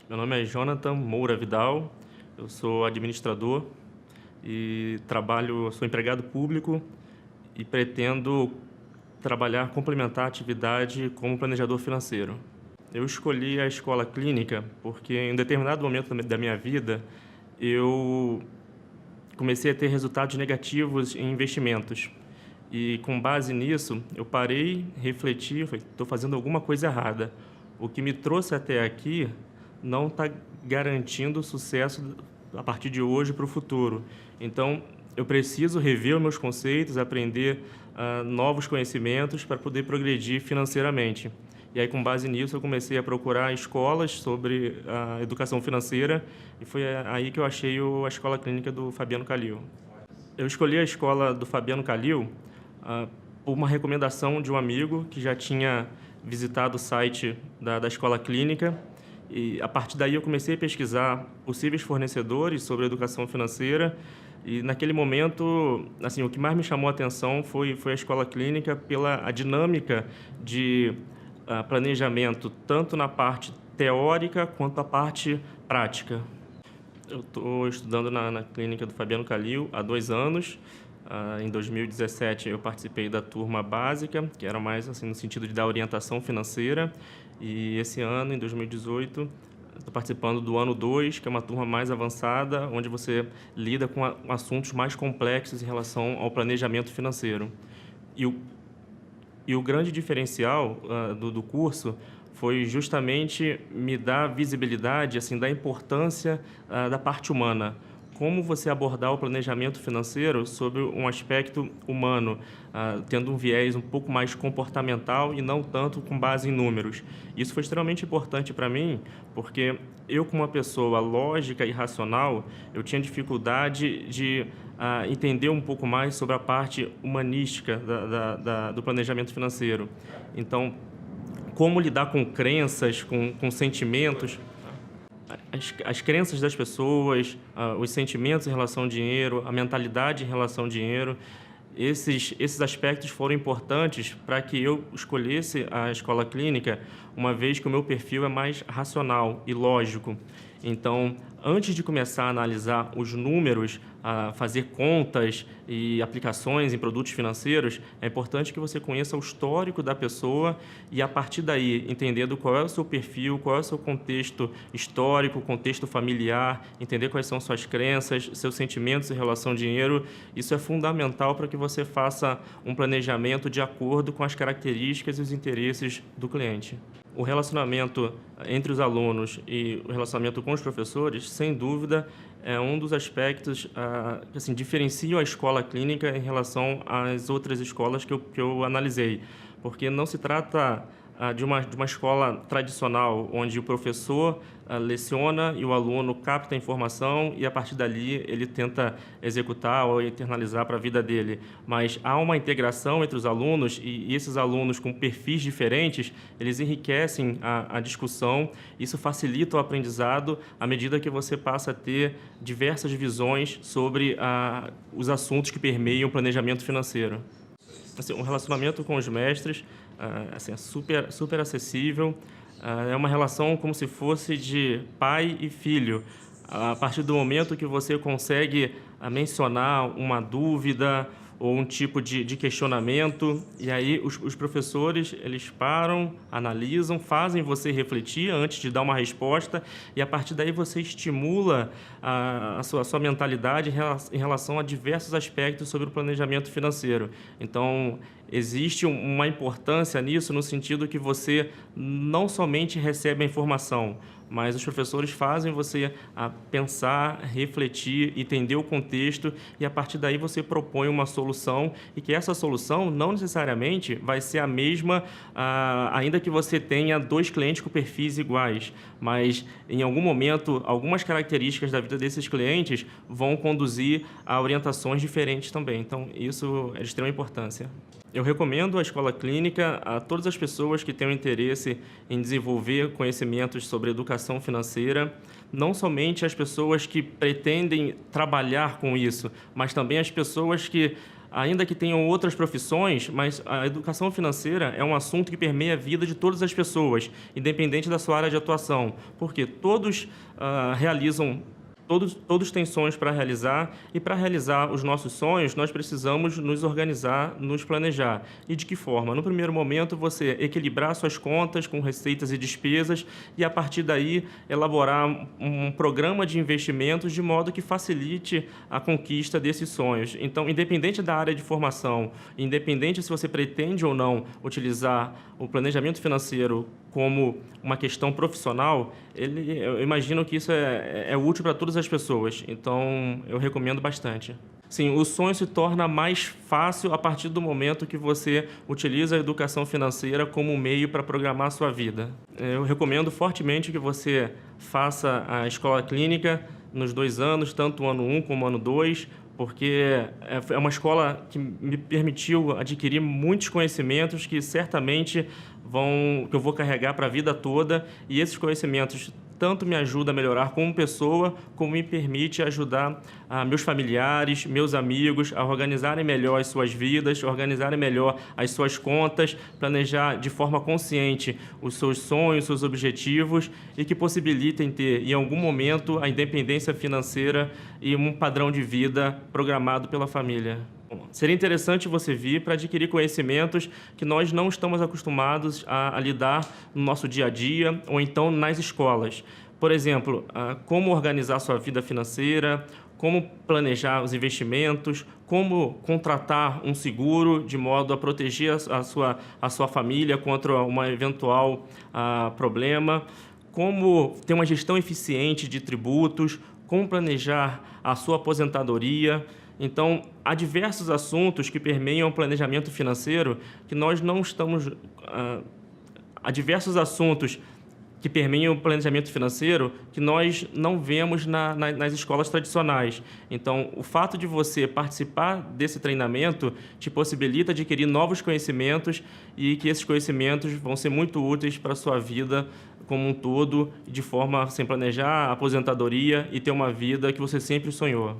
Meu nome é Jonathan Moura Vidal, eu sou administrador e sou empregado público e pretendo trabalhar, complementar a atividade como planejador financeiro. Eu escolhi a escola clínica porque em um determinado momento da minha vida eu comecei a ter resultados negativos em investimentos. E com base nisso, eu parei, refleti, falei, estou fazendo alguma coisa errada. O que me trouxe até aqui não está garantindo sucesso a partir de hoje para o futuro. Então, eu preciso rever os meus conceitos, aprender novos conhecimentos para poder progredir financeiramente. E aí, com base nisso, eu comecei a procurar escolas sobre a educação financeira e foi aí que eu achei a Escola Clínica do Fabiano Calil. Eu escolhi a escola do Fabiano Calil por uma recomendação de um amigo que já tinha visitado o site da Escola Clínica e, a partir daí, eu comecei a pesquisar possíveis fornecedores sobre educação financeira e, naquele momento, assim, o que mais me chamou a atenção foi a Escola Clínica pela a dinâmica de planejamento, tanto na parte teórica quanto a parte prática. Eu estou estudando na clínica do Fabiano Calil há 2 anos. Em 2017, eu participei da turma básica, que era mais assim, no sentido de dar orientação financeira. E esse ano, em 2018, estou participando do ano 2, que é uma turma mais avançada, onde você lida com assuntos mais complexos em relação ao planejamento financeiro. E o grande diferencial do curso foi justamente me dar visibilidade assim, da importância da parte humana. Como você abordar o planejamento financeiro sobre um aspecto humano, tendo um viés um pouco mais comportamental e não tanto com base em números. Isso foi extremamente importante para mim, porque eu, como uma pessoa lógica e racional, eu tinha dificuldade de entender um pouco mais sobre a parte humanística do planejamento financeiro. Então, como lidar com crenças, com sentimentos, as crenças das pessoas, os sentimentos em relação ao dinheiro, a mentalidade em relação ao dinheiro, esses aspectos foram importantes para que eu escolhesse a escola clínica, uma vez que o meu perfil é mais racional e lógico. Então, antes de começar a analisar os números, a fazer contas e aplicações em produtos financeiros, é importante que você conheça o histórico da pessoa e, a partir daí, entendendo qual é o seu perfil, qual é o seu contexto histórico, contexto familiar, entender quais são suas crenças, seus sentimentos em relação ao dinheiro. Isso é fundamental para que você faça um planejamento de acordo com as características e os interesses do cliente. O relacionamento entre os alunos e o relacionamento com os professores, sem dúvida, é um dos aspectos que assim, diferenciam a escola clínica em relação às outras escolas que eu analisei. Porque não se trata de uma escola tradicional, onde o professor leciona e o aluno capta a informação e, a partir dali, ele tenta executar ou internalizar para a vida dele. Mas há uma integração entre os alunos e esses alunos com perfis diferentes, eles enriquecem a discussão. Isso facilita o aprendizado à medida que você passa a ter diversas visões sobre os assuntos que permeiam o planejamento financeiro. Assim, um relacionamento com os mestres assim, é super acessível. É uma relação como se fosse de pai e filho. A partir do momento que você consegue mencionar uma dúvida ou um tipo de questionamento, e aí os professores, eles param, analisam, fazem você refletir antes de dar uma resposta, e a partir daí você estimula a sua mentalidade em relação a diversos aspectos sobre o planejamento financeiro. Então, existe uma importância nisso no sentido que você não somente recebe a informação, mas os professores fazem você pensar, refletir, entender o contexto e, a partir daí, você propõe uma solução e que essa solução não necessariamente vai ser a mesma, ainda que você tenha 2 clientes com perfis iguais, mas, em algum momento, algumas características da vida desses clientes vão conduzir a orientações diferentes também. Então, isso é de extrema importância. Eu recomendo a escola clínica a todas as pessoas que tenham interesse em desenvolver conhecimentos sobre educação financeira, não somente as pessoas que pretendem trabalhar com isso, mas também as pessoas que ainda que tenham outras profissões, mas a educação financeira é um assunto que permeia a vida de todas as pessoas, independente da sua área de atuação, porque todos realizam. Todos têm sonhos para realizar, e para realizar os nossos sonhos, nós precisamos nos organizar, nos planejar. E de que forma? No primeiro momento, você equilibrar suas contas com receitas e despesas e, a partir daí, elaborar um programa de investimentos de modo que facilite a conquista desses sonhos. Então, independente da área de formação, independente se você pretende ou não utilizar o planejamento financeiro como uma questão profissional, eu imagino que isso é útil para todas as pessoas. Então, eu recomendo bastante. Sim, o sonho se torna mais fácil a partir do momento que você utiliza a educação financeira como meio para programar a sua vida. Eu recomendo fortemente que você faça a escola clínica nos 2 anos, tanto o ano 1 como o ano 2, porque é uma escola que me permitiu adquirir muitos conhecimentos que certamente que eu vou carregar para a vida toda, e esses conhecimentos tanto me ajudam a melhorar como pessoa, como me permite ajudar meus familiares, meus amigos a organizarem melhor as suas vidas, organizarem melhor as suas contas, planejar de forma consciente os seus sonhos, seus objetivos, e que possibilitem ter, em algum momento, a independência financeira e um padrão de vida programado pela família. Seria interessante você vir para adquirir conhecimentos que nós não estamos acostumados a lidar no nosso dia a dia ou então nas escolas. Por exemplo, como organizar sua vida financeira, como planejar os investimentos, como contratar um seguro de modo a proteger a sua família contra um eventual problema, como ter uma gestão eficiente de tributos, como planejar a sua aposentadoria. Então, há diversos assuntos que permeiam o planejamento financeiro que nós não estamos... há diversos assuntos que permeiam o planejamento financeiro que nós não vemos nas escolas tradicionais. Então, o fato de você participar desse treinamento te possibilita adquirir novos conhecimentos, e que esses conhecimentos vão ser muito úteis para a sua vida como um todo, de forma a planejar a aposentadoria e ter uma vida que você sempre sonhou.